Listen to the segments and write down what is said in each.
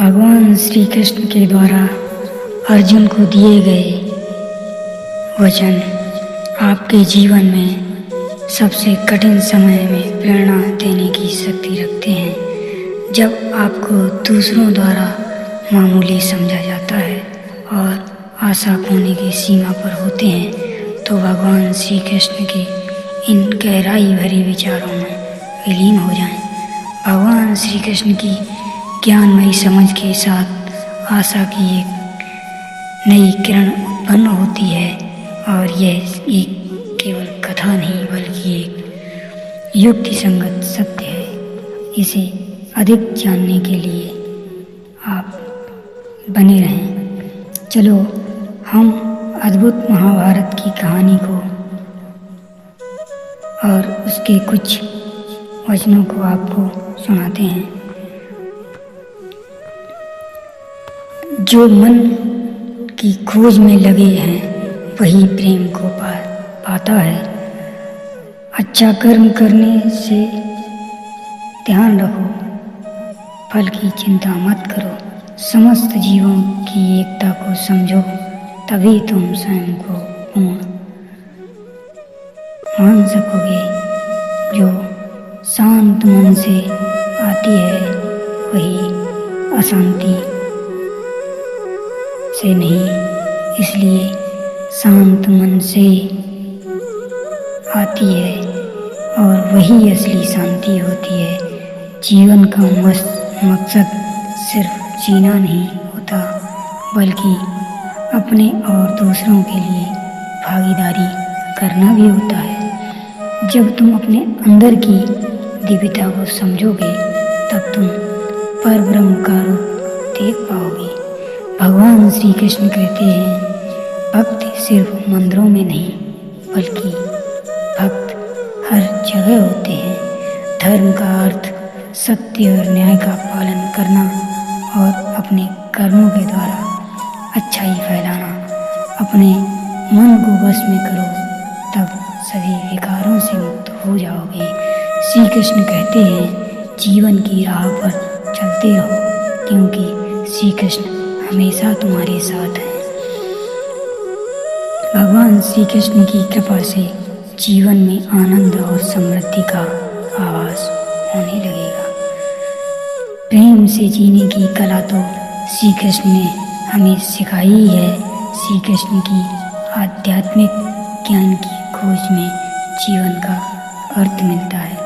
भगवान श्री कृष्ण के द्वारा अर्जुन को दिए गए वचन आपके जीवन में सबसे कठिन समय में प्रेरणा देने की शक्ति रखते हैं। जब आपको दूसरों द्वारा मामूली समझा जाता है और आशा खोने की सीमा पर होते हैं, तो भगवान श्री कृष्ण के इन गहराई भरे विचारों में विलीन हो जाएं। भगवान श्री कृष्ण की ज्ञानमयी समझ के साथ आशा की एक नई किरण उत्पन्न होती है और यह एक केवल कथा नहीं बल्कि एक युक्ति संगत सत्य है। इसे अधिक जानने के लिए आप बने रहें। चलो हम अद्भुत महाभारत की कहानी को और उसके कुछ वचनों को आपको सुनाते हैं। जो मन की खोज में लगे हैं वही प्रेम को पाता है। अच्छा कर्म करने से ध्यान रखो, फल की चिंता मत करो। समस्त जीवों की एकता को समझो, तभी तुम स्वयं को पूर्ण मान सकोगे। जो शांत मन से आती है वही अशांति से नहीं, इसलिए शांत मन से आती है और वही असली शांति होती है। जीवन का मकसद सिर्फ जीना नहीं होता, बल्कि अपने और दूसरों के लिए भागीदारी करना भी होता है। जब तुम अपने अंदर की दिव्यता को समझोगे, तब तुम परब्रह्म का रूप देख पाओगे। भगवान श्री कृष्ण कहते हैं, भक्त सिर्फ मंदिरों में नहीं बल्कि भक्त हर जगह होते हैं। धर्म का अर्थ सत्य और न्याय का पालन करना और अपने कर्मों के द्वारा अच्छाई फैलाना। अपने मन को वश में करो, तब सभी विकारों से मुक्त हो जाओगे। श्री कृष्ण कहते हैं, जीवन की राह पर चलते रहो, क्योंकि श्री कृष्ण हमेशा तुम्हारे साथ हैं। भगवान श्री कृष्ण की कृपा से जीवन में आनंद और समृद्धि का आभास होने लगेगा। प्रेम से जीने की कला तो श्री कृष्ण ने हमें सिखाई है। श्री कृष्ण की आध्यात्मिक ज्ञान की खोज में जीवन का अर्थ मिलता है।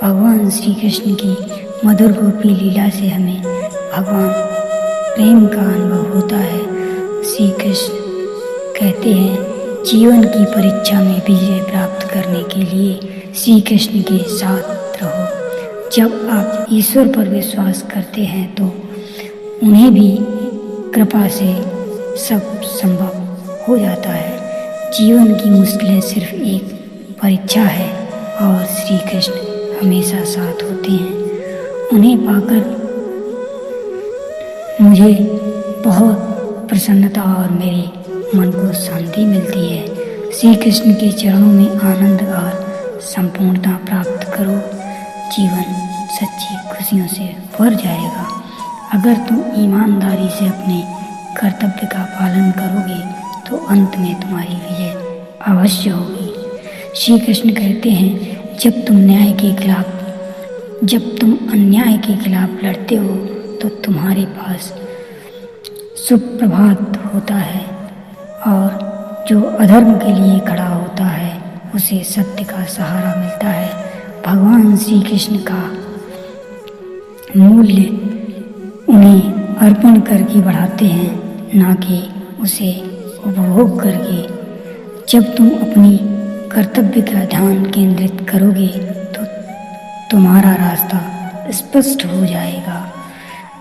भगवान श्री कृष्ण की मधुर गोपी लीला से हमें भगवान प्रेम का अनुभव होता है। श्री कृष्ण कहते हैं, जीवन की परीक्षा में विजय प्राप्त करने के लिए श्री कृष्ण के साथ रहो। जब आप ईश्वर पर विश्वास करते हैं तो उन्हें भी कृपा से सब संभव हो जाता है। जीवन की मुश्किलें सिर्फ एक परीक्षा है और श्री कृष्ण हमेशा साथ होते हैं। उन्हें पाकर मुझे बहुत प्रसन्नता और मेरे मन को शांति मिलती है। श्री कृष्ण के चरणों में आनंद और संपूर्णता प्राप्त करो। जीवन सच्ची खुशियों से भर जाएगा। अगर तुम ईमानदारी से अपने कर्तव्य का पालन करोगे तो अंत में तुम्हारी विजय अवश्य होगी। श्री कृष्ण कहते हैं, जब तुम अन्याय के खिलाफ लड़ते हो तो तुम्हारे पास सुप्रभात होता है, और जो अधर्म के लिए खड़ा होता है उसे सत्य का सहारा मिलता है। भगवान श्री कृष्ण का मूल्य उन्हें अर्पण करके बढ़ाते हैं, ना कि उसे उपभोग करके। जब तुम अपनी कर्तव्य का ध्यान केंद्रित करोगे तो तुम्हारा रास्ता स्पष्ट हो जाएगा।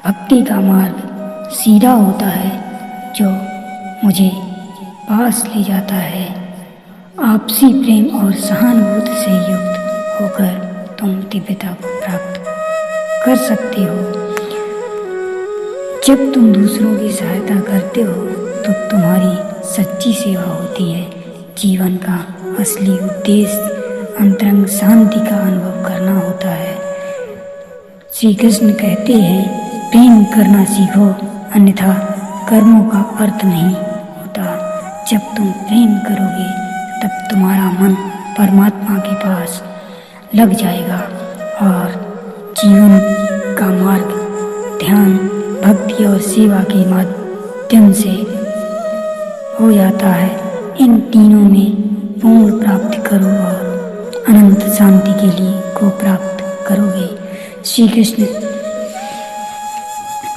भक्ति का मार्ग सीधा होता है जो मुझे पास ले जाता है। आपसी प्रेम और सहानुभूति से युक्त होकर तुम दिव्यता को प्राप्त कर सकते हो। जब तुम दूसरों की सहायता करते हो तो तुम्हारी सच्ची सेवा होती है। जीवन का असली उद्देश्य अंतरंग शांति का अनुभव करना होता है। श्री कृष्ण कहते हैं, प्रेम करना सीखो, अन्यथा कर्मों का अर्थ नहीं होता। जब तुम प्रेम करोगे तब तुम्हारा मन परमात्मा के पास लग जाएगा और जीवन का मार्ग ध्यान, भक्ति और सेवा के माध्यम से हो जाता है। इन तीनों में पूर्ण प्राप्ति करो और अनंत शांति के लिए को प्राप्त करोगे। श्री कृष्ण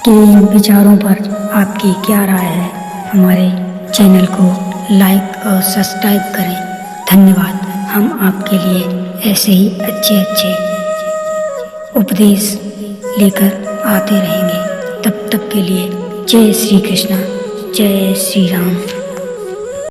के इन विचारों पर आपकी क्या राय है? हमारे चैनल को लाइक और सब्सक्राइब करें। धन्यवाद। हम आपके लिए ऐसे ही अच्छे उपदेश लेकर आते रहेंगे। तब तक के लिए जय श्री कृष्ण, जय श्री राम।